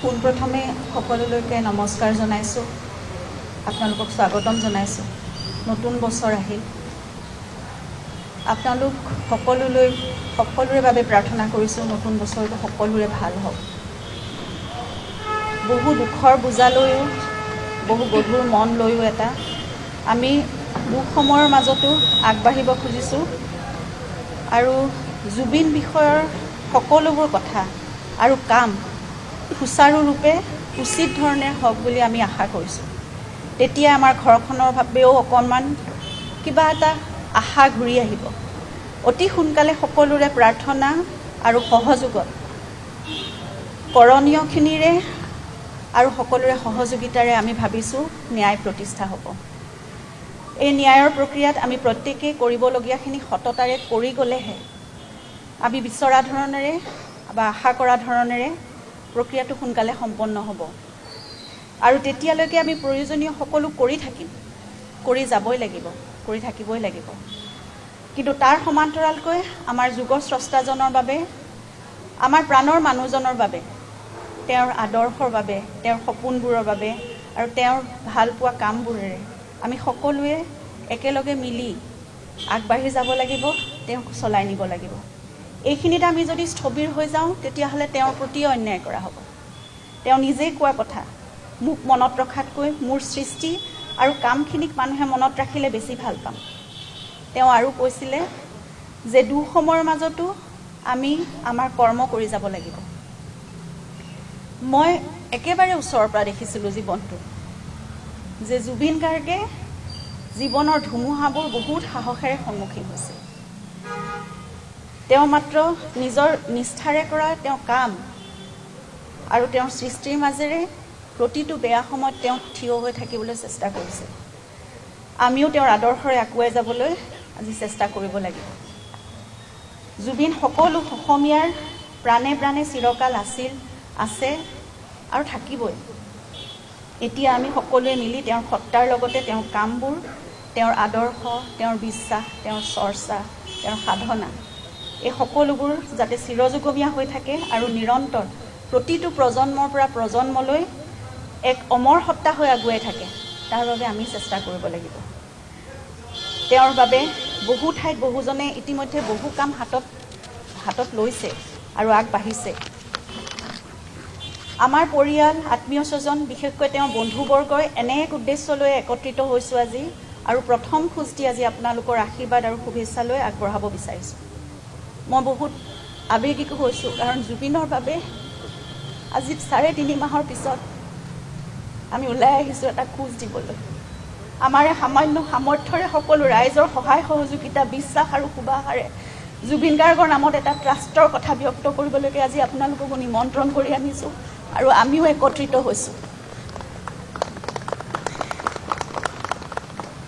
পোনপ্ৰথমে সকলোলৈকে নমস্কাৰ জনাইছোঁ, আপোনালোকক স্বাগতম জনাইছোঁ। নতুন বছৰ আহিল। আপোনালোক সকলোৰে বাবে প্ৰাৰ্থনা কৰিছোঁ নতুন বছৰটো সকলোৰে ভাল হওক। বহু দুখৰ বোজা লৈও, বহু গধুৰ মন লৈও আমি দুখ সময়ৰ মাজতো আগবাঢ়িব খুজিছোঁ আৰু জুবিন বিষয়ৰ সকলোবোৰ কথা আৰু কাম সুচাৰুৰূপে উচিত ধৰণে হওক বুলি আমি আশা কৰিছোঁ। তেতিয়া আমাৰ ঘৰখনৰ বাবেও অকণমান কিবা এটা আশা ঘূৰি আহিব। অতি সোনকালে সকলোৰে প্ৰাৰ্থনা আৰু সহযোগত কৰণীয়খিনিৰে আৰু সকলোৰে সহযোগিতাৰে আমি ভাবিছোঁ ন্যায় প্ৰতিষ্ঠা হ'ব। এই ন্যায়ৰ প্ৰক্ৰিয়াত আমি প্ৰত্যেকেই কৰিবলগীয়াখিনি সততাৰে কৰি গ'লেহে আমি বিচৰা ধৰণেৰে বা আশা কৰা ধৰণেৰে প্ৰক্ৰিয়াটো সোনকালে সম্পন্ন হ'ব আৰু তেতিয়ালৈকে আমি প্ৰয়োজনীয় সকলো কৰি থাকিম, কৰি যাবই লাগিব, কৰি থাকিবই লাগিব। কিন্তু তাৰ সমান্তৰালকৈ আমাৰ যুগস্ৰষ্টাজনৰ বাবে, আমাৰ প্ৰাণৰ মানুহজনৰ বাবে, তেওঁৰ আদৰ্শৰ বাবে, তেওঁৰ সপোনবোৰৰ বাবে আৰু তেওঁৰ ভাল পোৱা কামবোৰেৰে আমি সকলোৱে একেলগে মিলি আগবাঢ়ি যাব লাগিব, তেওঁক চলাই নিব লাগিব। এইখিনিত আমি যদি স্থবিৰ হৈ যাওঁ তেতিয়াহ'লে তেওঁৰ প্ৰতি অন্যায় কৰা হ'ব। তেওঁ নিজেই কোৱা কথা, মোক মনত ৰখাতকৈ মোৰ সৃষ্টি আৰু কামখিনিক মানুহে মনত ৰাখিলে বেছি ভাল পাম। তেওঁ আৰু কৈছিলে যে দুঃসময়ৰ মাজতো আমি আমাৰ কৰ্ম কৰি যাব লাগিব। মই একেবাৰে ওচৰৰ পৰা দেখিছিলোঁ জীৱনটো যে জুবিন গাৰ্গে জীৱনৰ ধুমুহাবোৰ বহুত সাহসেৰে সন্মুখীন হৈছিল। তেওঁ মাত্ৰ নিজৰ নিষ্ঠাৰে কৰা তেওঁ কাম আৰু তেওঁৰ সৃষ্টিৰ মাজেৰে প্ৰতিটো বেয়া সময়ত তেওঁ থিয় হৈ থাকিবলৈ চেষ্টা কৰিছে। আমিও তেওঁৰ আদৰ্শৰে আগুৱাই যাবলৈ আজি চেষ্টা কৰিব লাগিব। জুবিন সকলো অসমীয়াৰ প্ৰাণে প্ৰাণে চিৰকাল আছিল, আছে আৰু থাকিবই। এতিয়া আমি সকলোৱে মিলি তেওঁৰ সত্তাৰ লগতে তেওঁৰ কামবোৰ, তেওঁৰ আদৰ্শ, তেওঁৰ বিশ্বাস, তেওঁৰ চৰ্চা, তেওঁৰ সাধনা, এই সকলোবোৰ যাতে চিৰযুগমীয়া হৈ থাকে আৰু নিৰন্তৰ প্ৰতিটো প্ৰজন্মৰ পৰা প্ৰজন্মলৈ এক অমৰ সত্তা হৈ আগুৱাই থাকে, তাৰ বাবে আমি চেষ্টা কৰিব লাগিব। তেওঁৰ বাবে বহু ঠাইত বহুজনে ইতিমধ্যে বহু কাম হাতত লৈছে আৰু আগবাঢ়িছে। আমাৰ পৰিয়াল, আত্মীয় স্বজন, বিশেষকৈ তেওঁৰ বন্ধুবৰ্গই এনে এক উদ্দেশ্য লৈ একত্ৰিত হৈছোঁ আজি আৰু প্ৰথম খোজ দি আজি আপোনালোকৰ আশীৰ্বাদ আৰু শুভেচ্ছা লৈ আগবঢ়াব বিচাৰিছোঁ। মই বহুত আৱেগিক হৈছোঁ, কাৰণ জুবিনৰ বাবে আজি 3.5 মাহৰ পিছত আমি ওলাই আহিছোঁ এটা খোজ দিবলৈ। আমাৰ সামান্য সামৰ্থ্যৰে সকলো ৰাইজৰ সহায় সহযোগিতা, বিশ্বাস আৰু সুবাসেৰে জুবিন গাৰ্গৰ নামত এটা ট্ৰাষ্টৰ কথা ব্যক্ত কৰিবলৈকে আজি আপোনালোকক নিমন্ত্ৰণ কৰি আনিছোঁ আৰু আমিও একত্ৰিত হৈছোঁ।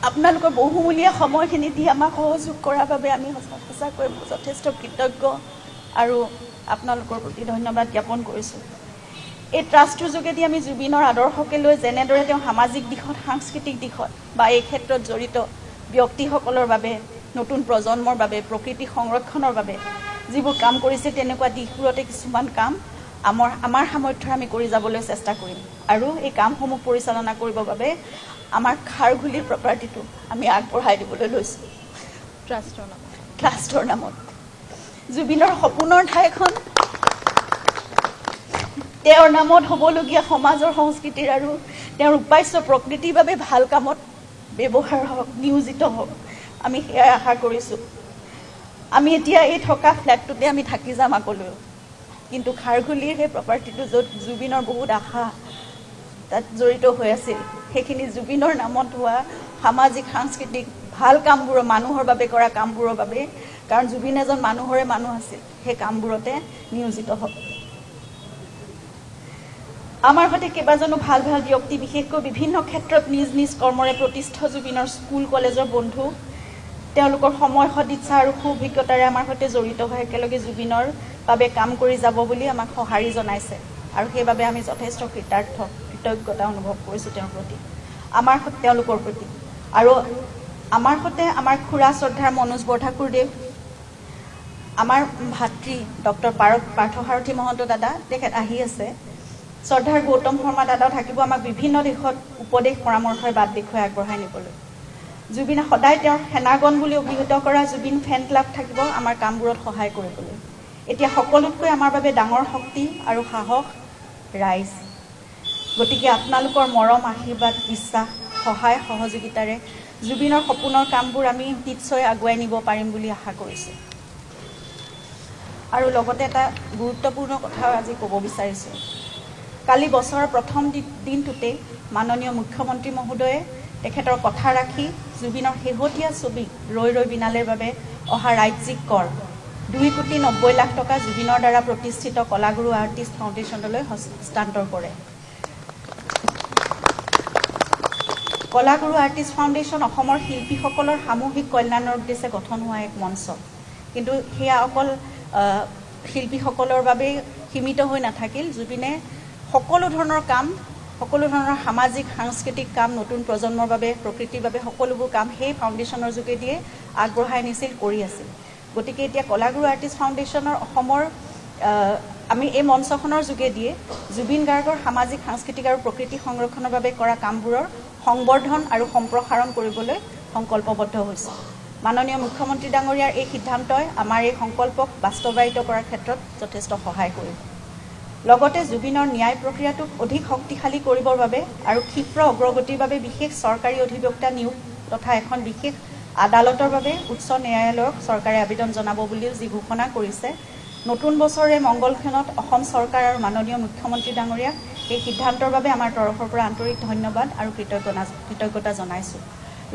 আপোনালোকৰ বহুমূলীয়া সময়খিনি দি আমাক সহযোগ কৰাৰ বাবে আমি সঁচাকৈ যথেষ্ট কৃতজ্ঞ আৰু আপোনালোকৰ প্ৰতি ধন্যবাদ জ্ঞাপন কৰিছোঁ। এই ট্ৰাষ্টটোৰ যোগেদি আমি জুবিনৰ আদৰ্শকে লৈ যেনেদৰে তেওঁ সামাজিক দিশত, সাংস্কৃতিক দিশত বা এই ক্ষেত্ৰত জড়িত ব্যক্তিসকলৰ বাবে, নতুন প্ৰজন্মৰ বাবে, প্ৰকৃতি সংৰক্ষণৰ বাবে যিবোৰ কাম কৰিছে, তেনেকুৱা দিশবোৰতে কিছুমান কাম আমাৰ সামৰ্থ্যৰে আমি কৰি যাবলৈ চেষ্টা কৰিম আৰু এই কামসমূহ পৰিচালনা কৰিবৰ বাবে আমাৰ খাৰঘুলিৰ প্ৰপাৰ্টিটো আমি আগবঢ়াই দিবলৈ লৈছোঁ ট্ৰাষ্টৰ নামত। জুবিনৰ সপোনৰ ঠাইখন তেওঁৰ নামত হ'বলগীয়া সমাজৰ সংস্কৃতিৰ আৰু তেওঁৰ উপাস্য প্ৰকৃতিৰ বাবে ভাল কামত ব্যৱহাৰ হওক, নিয়োজিত হওক, আমি সেয়াই আশা কৰিছোঁ। আমি এতিয়া এই থকা ফ্লেটটোতে আমি থাকি যাম আগলৈও, কিন্তু খাৰঘুলিৰ সেই প্ৰপাৰ্টিটো য'ত জুবিনৰ বহুত আশা তাত জড়িত হৈ আছিল, সেইখিনি জুবিনৰ নামত হোৱা সামাজিক সাংস্কৃতিক ভাল কামবোৰৰ, মানুহৰ বাবে কৰা কামবোৰৰ বাবে, কাৰণ জুবিন এজন মানুহৰে মানুহ আছিল, সেই কামবোৰতে নিয়োজিত হ'ব। আমাৰ সৈতে কেইবাজনো ভাল ভাল ব্যক্তি, বিশেষকৈ বিভিন্ন ক্ষেত্ৰত নিজ নিজ কৰ্মৰে প্ৰতিষ্ঠিত জুবিনৰ স্কুল কলেজৰ বন্ধু, তেওঁলোকৰ সময় সদিচ্ছা আৰু সুঅভিজ্ঞতাৰে আমাৰ সৈতে জড়িত হৈ একেলগে জুবিনৰ বাবে কাম কৰি যাব বুলি আমাক সঁহাৰি জনাইছে আৰু সেইবাবে আমি যথেষ্ট কৃতজ্ঞতা অনুভৱ কৰিছোঁ তেওঁৰ প্ৰতি, তেওঁলোকৰ প্ৰতি। আৰু আমাৰ সৈতে আমাৰ খুৰা শ্ৰদ্ধাৰ মনোজ বৰঠাকুৰদেৱ, আমাৰ ভাতৃ ডক্টৰ পাৰ্থসাৰথী মহন্ত দাদা, তেখেত আহি আছে। শ্ৰদ্ধাৰ গৌতম শৰ্মা দাদাও থাকিব আমাক বিভিন্ন দিশত উপদেশ পৰামৰ্শই বাট দেখুৱাই আগবঢ়াই নিবলৈ। জুবিনে সদায় তেওঁৰ সেনাগন বুলি অভিহিত কৰা জুবিন ফেন ক্লাব থাকিব আমাৰ কামবোৰত সহায় কৰিবলৈ। এতিয়া সকলোতকৈ আমাৰ বাবে ডাঙৰ শক্তি আৰু সাহস ৰাইজ। গতিকে আপোনালোকৰ মৰম, আশীৰ্বাদ, বিশ্বাস, সহায় সহযোগিতাৰে জুবিনৰ সপোনৰ কামবোৰ আমি নিশ্চয় আগুৱাই নিব পাৰিম বুলি আশা কৰিছোঁ। আৰু লগতে এটা গুৰুত্বপূৰ্ণ কথা আজি ক'ব বিচাৰিছোঁ। কালি বছৰৰ প্ৰথম দিনটোতে মাননীয় মুখ্যমন্ত্ৰী মহোদয়ে তেখেতৰ কথা ৰাখি জুবিনৰ শেহতীয়া ছবি ৰৈ ৰৈ বিনালেৰ বাবে অহা ৰাজ্যিক কৰ 2,90,00,000 টকা জুবিনৰ দ্বাৰা প্ৰতিষ্ঠিত কলাগুৰু আৰ্টিষ্ট ফাউণ্ডেশ্যনলৈ হস্তান্তৰ কৰে। কলাগুৰু আৰ্টিষ্ট ফাউণ্ডেশ্যন অসমৰ শিল্পীসকলৰ সামূহিক কল্যাণৰ উদ্দেশ্যে গঠন হোৱা এক মঞ্চ। কিন্তু সেয়া অকল শিল্পীসকলৰ বাবেই সীমিত হৈ নাথাকিল। জুবিনে সকলো ধৰণৰ কাম, সকলো ধৰণৰ সামাজিক সাংস্কৃতিক কাম, নতুন প্ৰজন্মৰ বাবে, প্ৰকৃতিৰ বাবে সকলোবোৰ কাম সেই ফাউণ্ডেশ্যনৰ যোগেদিয়ে আগবঢ়াই নিছিল, কৰি আছিল। গতিকে এতিয়া কলাগুৰু আৰ্টিষ্ট ফাউণ্ডেশ্যনৰ অসমৰ আমি এই মঞ্চখনৰ যোগেদিয়ে জুবিন গাৰ্গৰ সামাজিক সাংস্কৃতিক আৰু প্ৰকৃতি সংৰক্ষণৰ বাবে কৰা কামবোৰৰ সংবৰ্ধন আৰু সম্প্ৰসাৰণ কৰিবলৈ সংকল্পবদ্ধ হৈছে। মাননীয় মুখ্যমন্ত্ৰী ডাঙৰীয়াৰ এই সিদ্ধান্তই আমাৰ এই সংকল্পক বাস্তৱায়িত কৰাৰ ক্ষেত্ৰত যথেষ্ট সহায় কৰিব। লগতে জুবিনৰ ন্যায় প্ৰক্ৰিয়াটোক অধিক শক্তিশালী কৰিবৰ বাবে আৰু ক্ষীপ্ৰ অগ্ৰগতিৰ বাবে বিশেষ চৰকাৰী অধিবক্তা নিয়োগ তথা এখন বিশেষ আদালতৰ বাবে উচ্চ ন্যায়ালয়ক চৰকাৰে আবেদন জনাব বুলিও যি ঘোষণা কৰিছে, নতুন বছৰে মংগলক্ষণত অসম চৰকাৰ আৰু মাননীয় মুখ্যমন্ত্ৰী ডাঙৰীয়াক এই সিদ্ধান্তৰ বাবে আমাৰ তৰফৰ পৰা আন্তৰিক ধন্যবাদ আৰু কৃতজ্ঞতা জনাইছোঁ।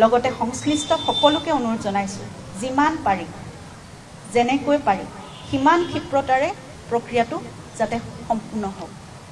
লগতে সংশ্লিষ্ট সকলোকে অনুৰোধ জনাইছোঁ, যিমান পাৰি, যেনেকৈ পাৰি, সিমান ক্ষিপ্ৰতাৰে প্ৰক্ৰিয়াটো যাতে সম্পূৰ্ণ হওক।